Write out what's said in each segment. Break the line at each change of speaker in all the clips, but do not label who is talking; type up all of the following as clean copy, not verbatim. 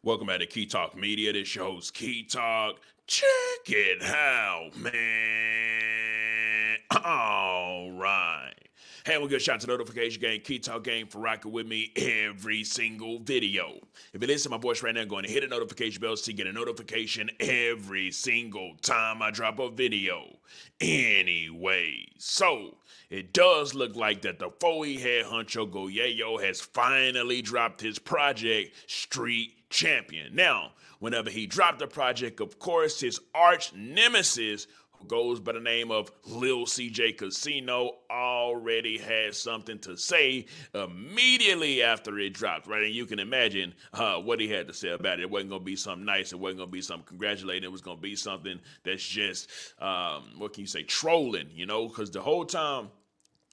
Welcome back to Key Talk Media. This your host, Key Talk. Check it out, man. All right. Hey, we'll get a shout out to the notification gang, Key Talk gang, for rocking with me every single video. If you listen to my voice right now, go ahead and hit the notification bell so you get a notification every single time I drop a video. Anyway, so it does look like that the four-E head honcho Yayo has finally dropped his project, Street Champion. Now, whenever he dropped the project, of course, his arch nemesis, who goes by the name of LilCj Kasino, already had something to say immediately after it dropped, right? And you can imagine what he had to say about it. It wasn't going to be something nice. It wasn't going to be something congratulating. It was going to be something that's just, what can you say, trolling, you know? Because the whole time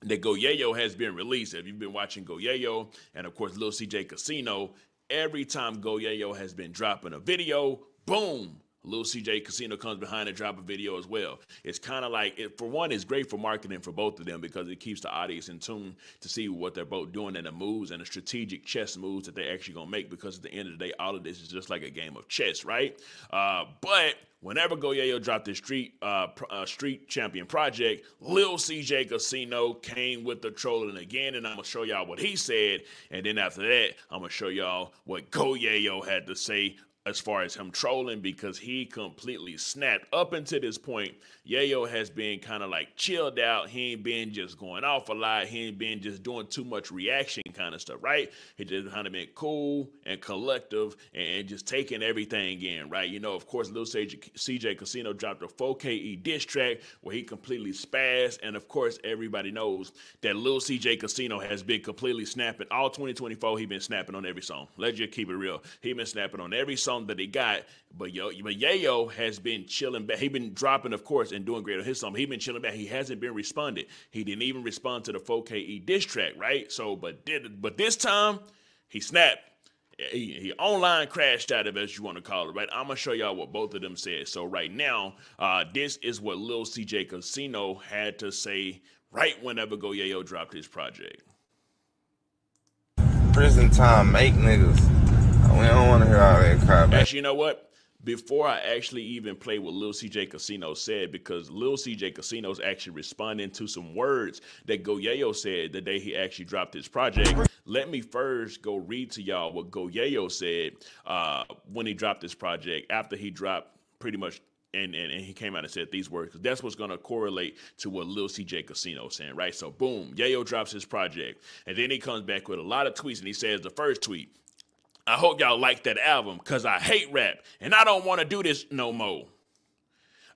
that Yayo has been released, if you've been watching Yayo and, of course, LilCj Kasino, every time Yayo has been dropping a video, boom, LilCj Kasino comes behind and drop a video as well. It's kind of like, for one, it's great for marketing for both of them because it keeps the audience in tune to see what they're both doing and the moves and the strategic chess moves that they're actually going to make, because at the end of the day, all of this is just like a game of chess, right? But whenever Yayo dropped this Street Champion project, LilCj Kasino came with the trolling again, and I'm going to show y'all what he said, and then after that, I'm going to show y'all what Yayo had to say as far as him trolling, because he completely snapped. Up until this point, Yayo has been kind of like chilled out. He ain't been just going off a lot. He ain't been just doing too much reaction kind of stuff, right? He just kind of been cool and collective and just taking everything in, right? You know, of course, LilCj Kasino dropped a 4KE diss track where he completely spazzed, and of course, everybody knows that LilCj Kasino has been completely snapping. All 2024, he been snapping on every song. Let's just keep it real. He been snapping on every song that he got, but Yayo has been chilling back. He been dropping, of course, and doing great on his song. He been chilling back. He hasn't been responded. He didn't even respond to the 4KE diss track, right? So, but this time he snapped. He online crashed out, as you want to call it, right? I'm gonna show y'all what both of them said. So right now, this is what LilCj Kasino had to say right whenever Yayo dropped his project.
Prison time make niggas. We don't want to hear all that crap.
Actually, you know what? Before I actually even play what LilCj Kasino said, because LilCj Kasino's actually responding to some words that Yayo said the day he actually dropped his project, let me first go read to y'all what Yayo said when he dropped this project, after he dropped pretty much, and he came out and said these words, because that's what's going to correlate to what LilCj Kasino is saying, right? So boom, Yayo drops his project, and then he comes back with a lot of tweets, and he says the first tweet, "I hope y'all like that album, because I hate rap, and I don't want to do this no more.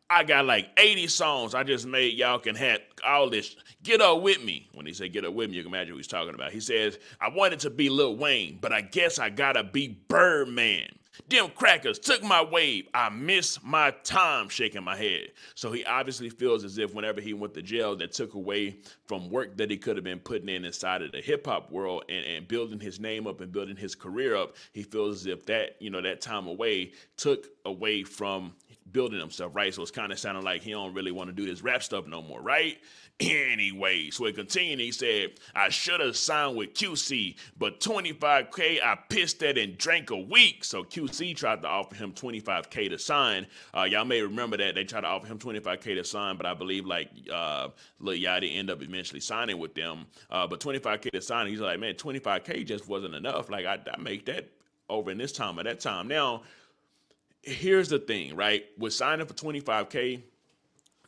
I got like 80 songs I just made. Y'all can have all this. Get up with me." When he said get up with me, you can imagine what he's talking about. He says, "I wanted to be Lil Wayne, but I guess I gotta be Birdman. Them crackers took my wave. I miss my time," shaking my head. So he obviously feels as if whenever he went to jail, that took away from work that he could have been putting in inside of the hip hop world and building his name up and building his career up. He feels as if that, you know, that time away took away from building himself, right? So it's kind of sounding like he don't really want to do this rap stuff no more, right? Anyway, so he continued, he said, "I should have signed with QC, but 25K, I pissed that and drank a week." So QC tried to offer him 25K to sign. Y'all may remember that they tried to offer him 25K to sign, but I believe like Lil Yachty ended up eventually signing with them. But 25K to sign, he's like, man, 25K just wasn't enough. Like I make that over in this time or that time. Now, here's the thing, right? With signing for 25K,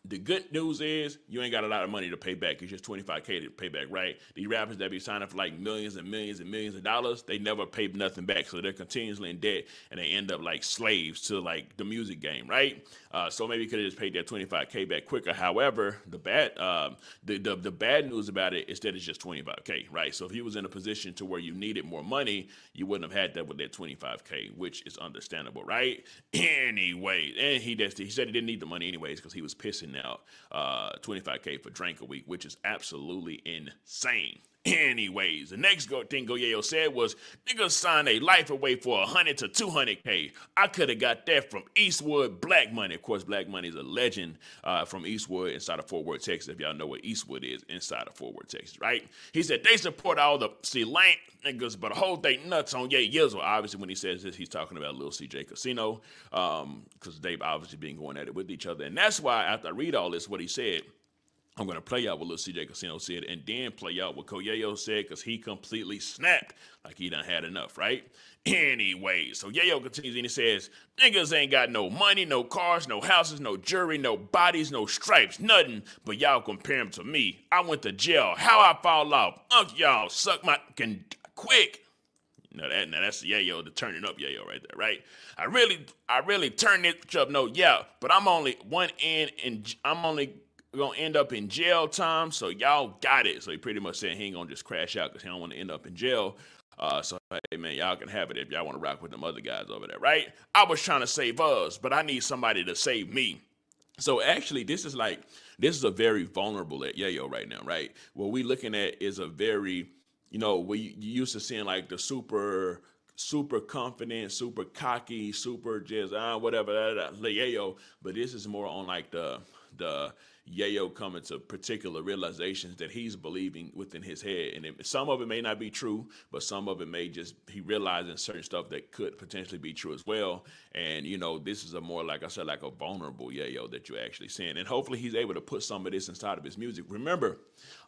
the good news is you ain't got a lot of money to pay back. It's just 25K to pay back, right? These rappers that be signing for like millions and millions and millions of dollars, they never pay nothing back. So they're continuously in debt and they end up like slaves to like the music game, right? So maybe you could have just paid that 25K back quicker. However, the bad news about it is that it's just 25K, right? So if he was in a position to where you needed more money, you wouldn't have had that with that 25K, which is understandable, right? Anyway, and he said he didn't need the money anyways because he was pissing out 25K for drink a week, which is absolutely insane. Anyways, the next thing Yayo said was, niggas signed a life away for 100 to 200K. I could have got that from Eastwood Black Money. Of course, Black Money is a legend from Eastwood inside of Fort Worth, Texas. If y'all know what Eastwood is inside of Fort Worth, Texas, right? He said they support all the lame niggas, but hold they nuts on Ye Yizzle. Obviously, when he says this, he's talking about LilCj Kasino, because they've obviously been going at it with each other. And that's why after I read all this, what he said, I'm going to play out what LilCj Kasino said and then play out what Yayo said, because he completely snapped like he done had enough, right? Anyway, so Yayo continues and he says, niggas ain't got no money, no cars, no houses, no jewelry, no bodies, no stripes, nothing, but y'all compare them to me. I went to jail. How I fall off? Y'all suck my quick. Now that's Yayo, the turning up Yayo right there, right? I really turned it up. No, yeah, but I'm only gonna end up in jail time, so y'all got it. So he pretty much said he ain't gonna just crash out because he don't want to end up in jail. So hey man, y'all can have it if y'all want to rock with them other guys over there, right? I was trying to save us, but I need somebody to save me. So actually, this is a very vulnerable at Yayo right now, right? What we looking at is a very, we used to seeing like the super confident, super cocky, super just whatever, Yayo, but this is more on like the Yayo coming to particular realizations that he's believing within his head. And some of it may not be true, but some of it may just, he realizing certain stuff that could potentially be true as well. And, this is a more, like I said, like a vulnerable Yayo that you're actually seeing. And hopefully he's able to put some of this inside of his music. Remember,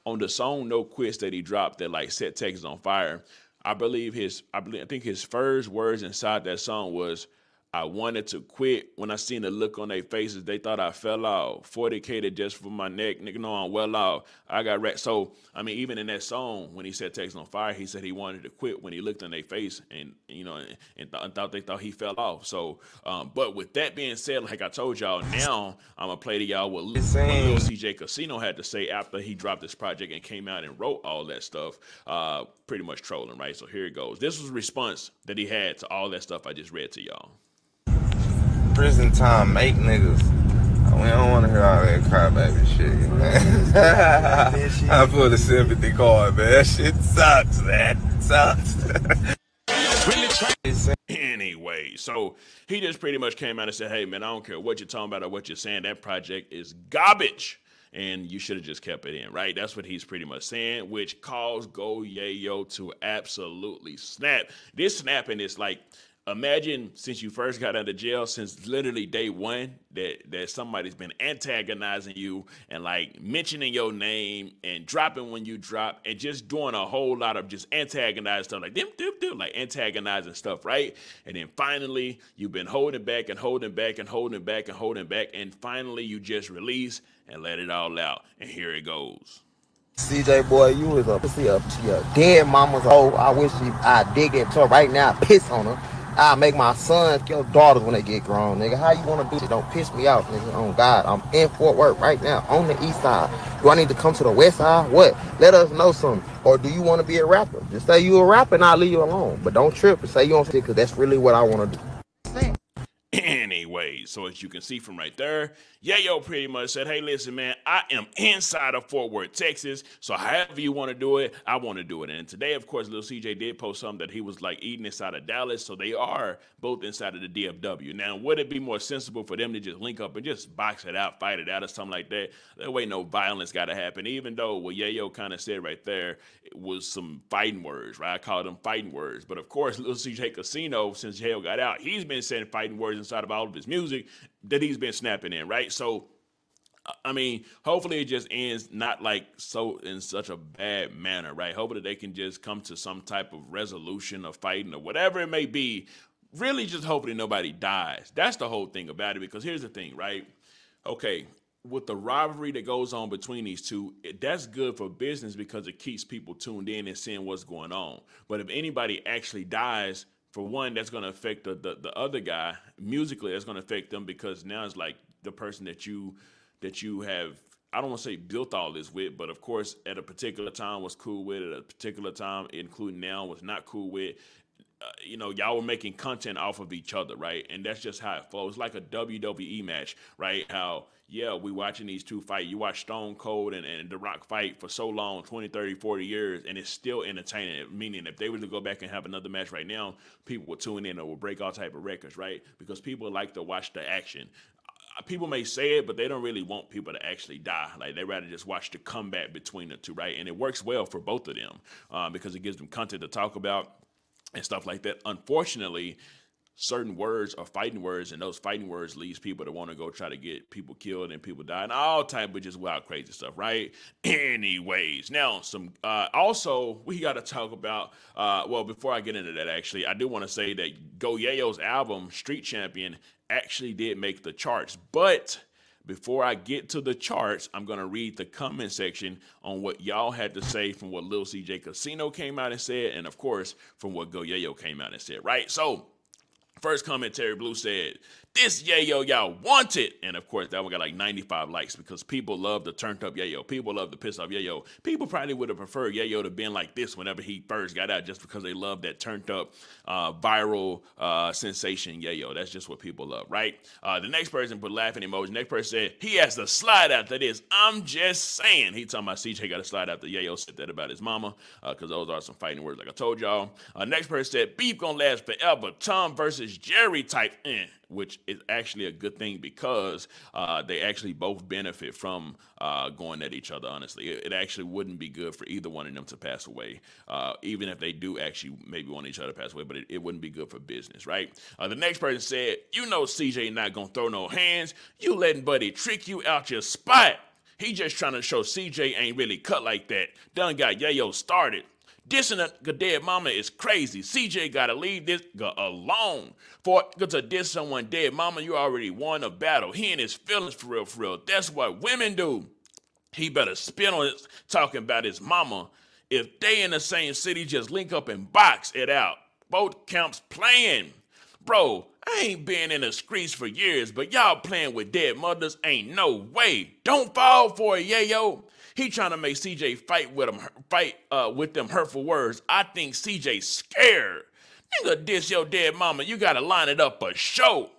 on the song No Quits that he dropped that like set Texas on fire, I think his first words inside that song was, I wanted to quit. When I seen the look on their faces, they thought I fell off. 40K to just for my neck. Nigga, know I'm well off. I got wrecked. So, I mean, even in that song, when he said Texas on fire, he said he wanted to quit when he looked on their face and thought they thought he fell off. So, but with that being said, like I told y'all, now I'm going to play to y'all what LilCj Kasino had to say after he dropped this project and came out and wrote all that stuff, pretty much trolling, right? So here it goes. This was a response that he had to all that stuff I just read to y'all.
Prison time make niggas. We don't want to hear all that crybaby shit, man. I put a sympathy card, man. That shit sucks, man. It sucks.
Anyway, so he just pretty much came out and said, hey, man, I don't care what you're talking about or what you're saying. That project is garbage. And you should have just kept it in, right? That's what he's pretty much saying, which caused Yayo to absolutely snap. This snapping is like, imagine since you first got out of jail, since literally day one, that somebody's been antagonizing you and like mentioning your name and dropping when you drop and just doing a whole lot of just antagonizing stuff, like like antagonizing stuff, right? And then finally, you've been holding back and holding back and holding back and holding back, and finally you just release and let it all out. And here it goes.
CJ boy, you was up to your dead mama's hole. I wish I dig it to her right now, piss on her. I make my sons your daughters when they get grown, nigga. How you want to do it? Don't piss me off, nigga. On God, I'm in Fort Worth right now, on the east side. Do I need to come to the west side? What? Let us know something. Or do you want to be a rapper? Just say you a rapper and I'll leave you alone. But don't trip and say you don't stick, because that's really what I want to do.
Anyway, so as you can see from right there, Yayo pretty much said, hey, listen, man, I am inside of Fort Worth, Texas, so however you want to do it, I want to do it. And today, of course, LilCj did post something that he was like eating inside of Dallas, so they are both inside of the DFW. Now, would it be more sensible for them to just link up and just box it out, fight it out, or something like that? That way no violence got to happen, even though what Yayo kind of said right there was some fighting words, right? I call them fighting words. But of course, LilCj Kasino, since jail got out, he's been saying fighting words inside of all of his music that he's been snapping in, right? So, I mean, hopefully it just ends not like so in such a bad manner, right? Hopefully they can just come to some type of resolution of fighting or whatever it may be. Really just hopefully nobody dies. That's the whole thing about it, because here's the thing, right? Okay, with the rivalry that goes on between these two, that's good for business because it keeps people tuned in and seeing what's going on. But if anybody actually dies, for one, that's going to affect the other guy musically. That's going to affect them, because now it's like the person that you have, I don't want to say built all this with, but of course at a particular time was cool with, at a particular time, including now, was not cool with. you know, y'all were making content off of each other, right? And that's just how it flows. It's like a WWE match, right? How, yeah, we watching these two fight. You watch Stone Cold and The Rock fight for so long, 20, 30, 40 years, and it's still entertaining. Meaning if they were to go back and have another match right now, people would tune in or would break all type of records, right? Because people like to watch the action. People may say it, but they don't really want people to actually die. Like, they rather just watch the combat between the two, right? And it works well for both of them because it gives them content to talk about and stuff like that. Unfortunately, certain words are fighting words, and those fighting words leads people to want to go try to get people killed and people die and all type of just wild crazy stuff, right? Anyways, now some also we got to talk about well, before I get into that, actually I do want to say that Yayo's album Street Champion actually did make the charts, but before I get to the charts, I'm going to read the comment section on what y'all had to say from what LilCj Kasino came out and said, and of course from what Yayo came out and said, right? So first comment, Terry Blue said, "This Yayo y'all wanted." And of course, that one got like 95 likes because people love the turned up Yayo. People love the pissed off Yayo. People probably would have preferred Yayo to been like this whenever he first got out just because they love that turned up viral sensation Yayo. That's just what people love, right? The next person put laughing emoji. Next person said, "He has to slide after this. I'm just saying." He talking about CJ got to slide after Yayo said that about his mama because those are some fighting words like I told y'all. Next person said, "Beef gonna last forever. Tom versus Jerry type," which is actually a good thing because they actually both benefit from going at each other, honestly. It actually wouldn't be good for either one of them to pass away, even if they do actually maybe want each other to pass away, but it wouldn't be good for business, right? The next person said, "You know CJ not going to throw no hands. You letting Buddy trick you out your spot. He just trying to show CJ ain't really cut like that. Done got Yayo started. Dissing a dead mama is crazy. CJ gotta leave this alone. For to diss someone dead mama, you already won a battle. He and his feelings for real, for real. That's what women do. He better spin on it talking about his mama. If they in the same city, just link up and box it out. Both camps playing. Bro, I ain't been in the streets for years, but y'all playing with dead mothers ain't no way. Don't fall for it, Yayo. He trying to make CJ fight with them hurtful words. I think CJ scared. Nigga diss your dead mama. You gotta line it up for show.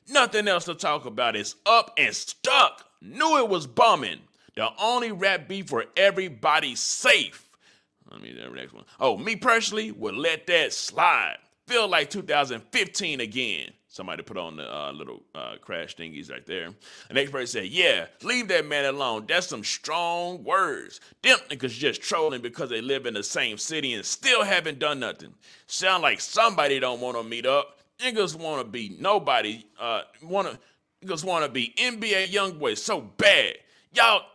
Nothing else to talk about. It's up and stuck. Knew it was bumming. The only rap beef where everybody's safe. Let me do the next one. Oh, me personally would let that slide. Feel like 2015 again. Somebody put on the little crash thingies right there. The next person said, "Yeah, leave that man alone. That's some strong words. Them niggas just trolling because they live in the same city and still haven't done nothing. Sound like somebody don't want to meet up. Niggas want to be nobody. Niggas want to be NBA YoungBoy so bad. Y'all,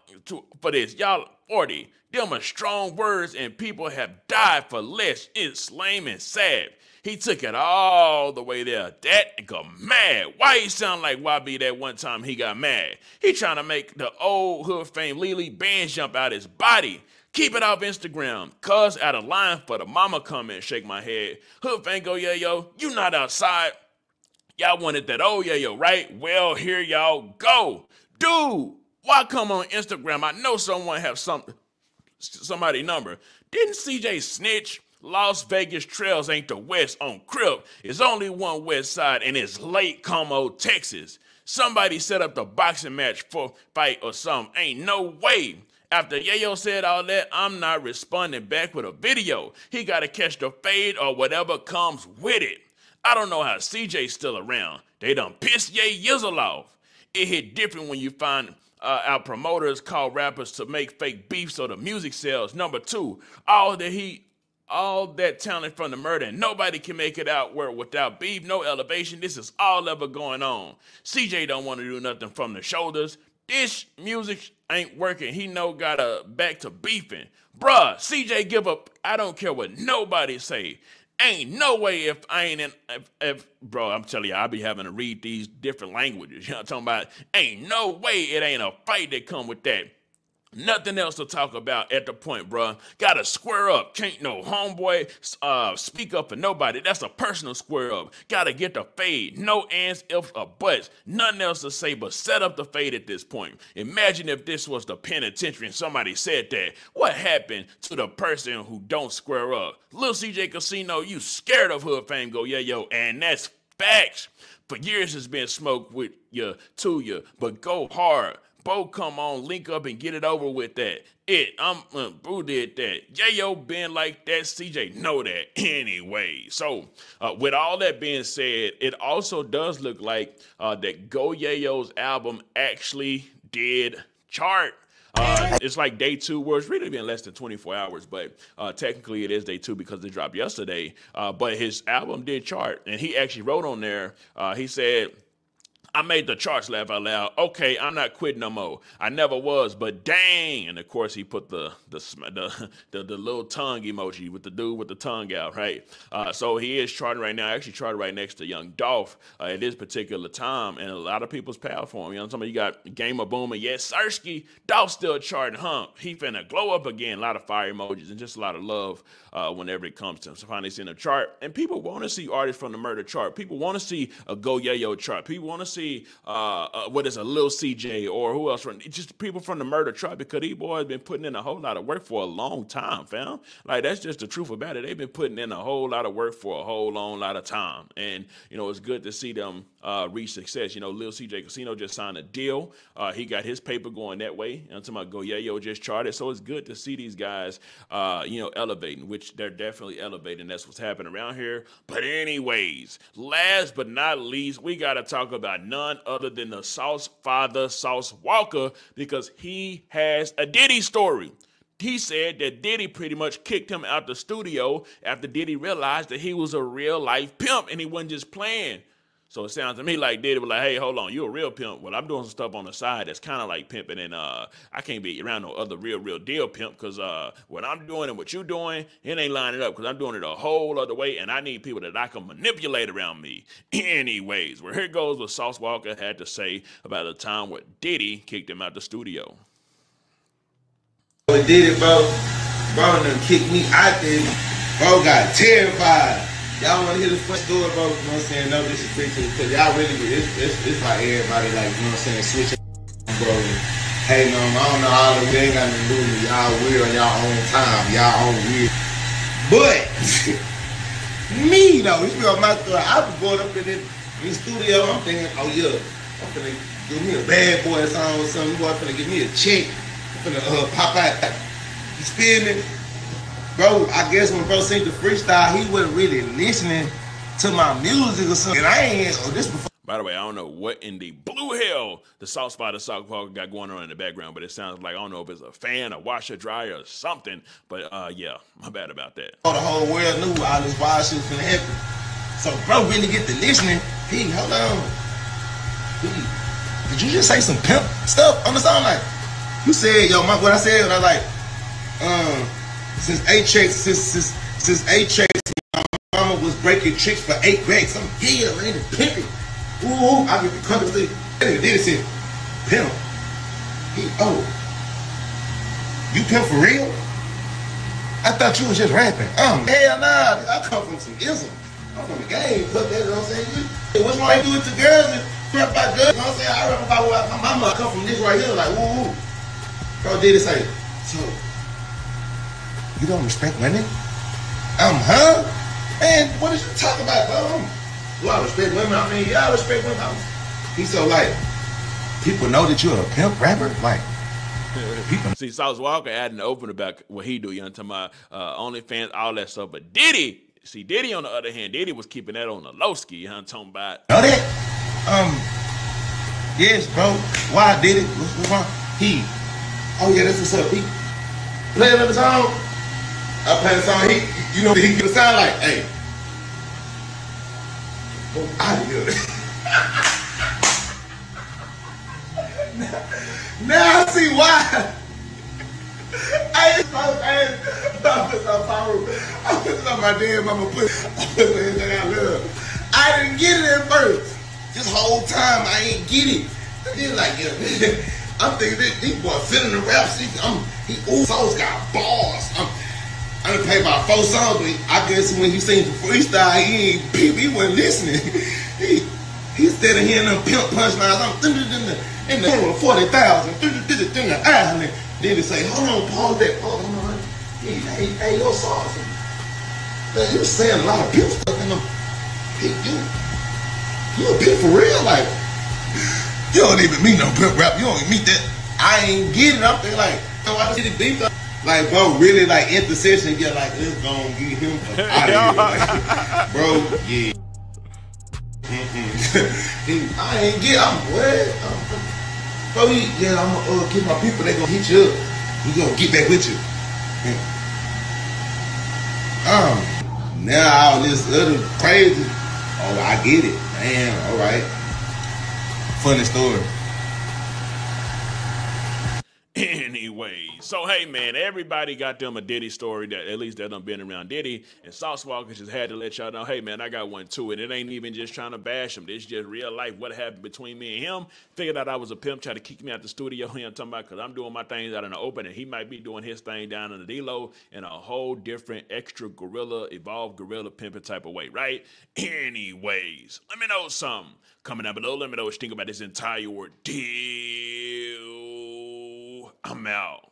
for this, y'all 40. Them are strong words and people have died for less. It's lame and sad. He took it all the way there. That nigga mad. Why he sound like YB that one time he got mad? He trying to make the old hood fame LilCj bands jump out his body. Keep it off Instagram. Cuz out of line for the mama comment, shake my head. Hood fame go, Yayo, you not outside. Y'all wanted that old Yayo, right? Well, here y'all go. Dude, why come on Instagram? I know someone have somebody number. Didn't CJ snitch? Las Vegas trails ain't the West on Crip. It's only one West Side, and it's Lake Como, Texas. Somebody set up the boxing match for fight or something. Ain't no way. After Yayo said all that, I'm not responding back with a video. He got to catch the fade or whatever comes with it. I don't know how CJ's still around. They done pissed Ye Yizzle off. It hit different when you find our promoters call rappers to make fake beef so the music sells. Number two, all that talent from the murder, and nobody can make it out where without beef, no elevation. This is all ever going on. CJ don't want to do nothing from the shoulders. This music ain't working. He gotta back to beefing. Bruh, CJ give up. I don't care what nobody say. Ain't no way bro, I'm telling you, I be having to read these different languages. You know what I'm talking about? Ain't no way it ain't a fight that come with that. Nothing else to talk about at the point, bruh. Gotta square up. Can't no homeboy speak up for nobody. That's a personal square up. Gotta get the fade. No ands, ifs, or buts. Nothing else to say but set up the fade at this point. Imagine if this was the penitentiary and somebody said that. What happened to the person who don't square up? LilCj Kasino, you scared of hood fame, go yayo, and that's facts. For years it's been smoked with you, to you, but go hard. Both come on, link up and get it over with that. Boo did that. Yayo been like that. CJ know that anyway. So with all that being said, it also does look like that Go Yayo's album actually did chart. It's like day 2, where it's really been less than 24 hours, but technically it is day 2 because it dropped yesterday. But his album did chart, and he actually wrote on there, he said, I made the charts laugh out loud. Okay, I'm not quitting no more. I never was, but dang. And of course, he put the little tongue emoji with the dude with the tongue out, right? So he is charting right now. Actually charted right next to Young Dolph at this particular time, and a lot of people's proud for him. You know, somebody got Gamer Boom and yes, Sirski. Dolph still charting, He finna glow up again. A lot of fire emojis and just a lot of love whenever it comes to him. So finally seeing a chart, and people want to see artists from the murder chart. People want to see a Go Yayo chart. People want to see what is a LilCj or who else from just people from the murder tribe, because these boys been putting in a whole lot of work for a long time, fam. Like, that's just the truth about it. They've been putting in a whole lot of work for a whole long lot of time, and you know, it's good to see them reach success. You know, LilCj Kasino just signed a deal. He got his paper going that way. I'm talking about Go Yayo just charted, so it's good to see these guys you know, elevating, which they're definitely elevating. That's what's happening around here. But anyways, last but not least, we got to talk about none other than the Sauce father, Sauce Walka, because he has a Diddy story. He said that Diddy pretty much kicked him out the studio after Diddy realized that he was a real life pimp and he wasn't just playing. So it sounds to me like Diddy was like, hey, hold on, you a real pimp. Well, I'm doing some stuff on the side that's kind of like pimping, and I can't be around no other real deal pimp, because what I'm doing and what you doing, it ain't lining up, because I'm doing it a whole other way, and I need people that I can manipulate around me. Anyways, well, here goes what Sauce Walka had to say about the time where Diddy kicked him out the studio.
What did it, bro? Bro done kicked me out there. Bro got terrified. Y'all want to hear the fun story, bro? You know what I'm saying? No disrespect to it, because y'all really, it's like everybody, like, you know what I'm saying, switching, bro. Hey, no, I don't know all the way, ain't got nothing to do with me. Y'all weird on y'all own time, y'all own weird. But, me, though, you know my story. I was going up in the studio, I'm thinking, oh, yeah, I'm finna give me a bad boy song or something. You boy finna give me a check. I'm finna pop out. You feel me? Bro, I guess when bro sing the freestyle, he wasn't really listening to my music or something. And I ain't this before.
By the way, I don't know what in the blue hell the Sauce father, Sauce Walka got going on in the background, but it sounds like, I don't know if it's a fan, a washer, dryer, or something. But yeah, my bad about that.
The whole world knew all this wild shit was gonna happen. So bro really get to listening. Hey, hold on. Did you just say some pimp stuff on the song? Like, you said, yo, what I said, and I was like, since A-Tracks, my mama was breaking tricks for 8 racks. I'm man, it's pimping. Ooh, I get the country thing. Then it said, pimp. You pimp for real? I thought you was just rapping. Hell nah, I come from some ism. I'm from the game, put that, you know what I'm saying? What's wrong with the girls and rap about girls? You know what I'm saying? I rap about what my mama come from this right here, like, woo. Bro did it say, so, you don't respect women? Huh? Man, what is you talking about, bro? Do I respect women? I mean, yeah, I respect women. He's so like, people know that you're a pimp rapper? Like, people.
See, Sauce Walka adding the open about what he do, you know, I'm talking about OnlyFans, all that stuff. But Diddy, see, Diddy on the other hand, Diddy was keeping that on the low ski, you know what I'm talking about?
Know that? Yes, bro. Why I did it? What's wrong? Oh yeah, that's what's up. He play another song. I play the song. You know, he give a sound like, hey, go out of here. Now I see why. I put my damn mama put everything I love. I didn't get it at first. This whole time I ain't get it. Then like, yeah, I'm thinking this boy feeling the rap sheet. Sauce got bars. I done played about 4 songs, but I guess when he sing freestyle, he wasn't listening. He instead of hearing them pimp punchlines, I'm in the 40,000, island. Then he say, hold on, pause that, hold on. Hey, yo, Sauce. Man, you saying a lot of pimp stuff in them. You a pimp for real? Like, you don't even meet no pimp rap. You don't even meet that. I ain't get it. I'm thinking like, I see the beef. Like, bro, really, like, intercession, yeah, like, let's go and get him out of here. Like, bro, yeah. I ain't get, I'm what? Bro, I'm gonna get my people, they gonna hit you up. We gonna get back with you. Now all this other crazy, oh, I get it. Damn, all right. Funny story.
Anyway, so hey man, everybody got them a Diddy story that at least that done been around Diddy, and Sauce Walka just had to let y'all know, hey man, I got one too, and it ain't even just trying to bash him. This just real life. What happened between me and him? Figured out I was a pimp, tried to kick me out the studio. I'm talking about because I'm doing my things out in the open, and he might be doing his thing down in the D-Lo in a whole different extra gorilla, evolved gorilla pimping type of way, right? Anyways, let me know something. Comment down below. Let me know what you think about this entire ordeal. I'm out.